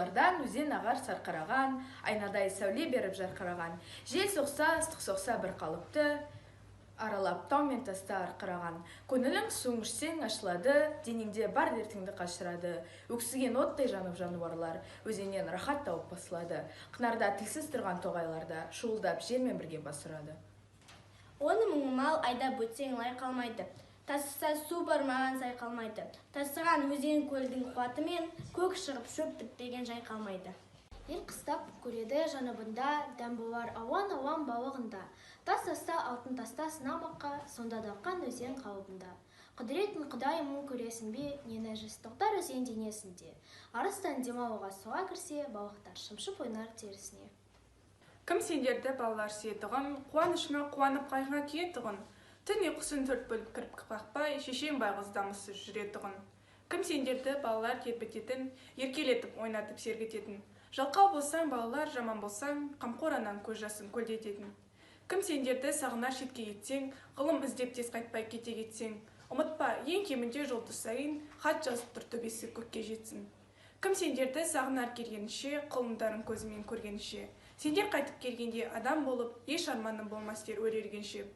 таулардан өзен ағар сарқыраған, айнадай сәуле беріп жарқыраған. Жел соқса, ыстық соқса бір қалыпты, аралап тау мен таста арқыраған. Көңілің суың ішсең ашылады, денеңде бар дертіңді қашырады. Өксіген оттай жанып жануарлар, өзеннен рахат тауып басылады. Қынарда тілсіз тұрған тоғайларда, шуылдап желмен бірге басырады. Оны мұңымал айдап өтсең лай қалмайды. Тасыса су бармаған сай қалмайды. Тасыған өзен көлдің қуатымен, көк шығып шөп бітпеген жай қалмайды. Ел қыстап көреді жаныбында, дәм болар ауан-ауан бауығында. Тас таста алтын таста сынамаққа, сонда даққан өзен қалыбында. Құдіретін Құдай мұң көресін бе, не нәжіс тоқтар өзен денесінде. Арыстан демалуға суға кірсе, балықтар шымшып ойнар терісіне. Кім сендерді балалар сүйетұғын, қуанышыма қуанып қайғыға киетұғын. Түн ұйқысын төрт бөліп кіріп қақпай, шешең байғыз дамысы жүретұғын. Кім сендерді балалар тербететін, еркелетіп ойнатып сергететін. Жалқау болсаң балалар, жаман болсаң, қамқоранан көз жасын көлдететін. Кім сендерді сағынар шетке кетсең, ғылым іздеп тез қайтпай кете кетсең. Ұмытпа, ең кемінде жұлдыз сайын хат жазып тұр төбесі көкке жетсін. Кім сендерді сағынар келгенше, құлындарын көзімен көргенше. Сендер қайтып келгенде адам болып, еш арманым болмас дер өрергенше.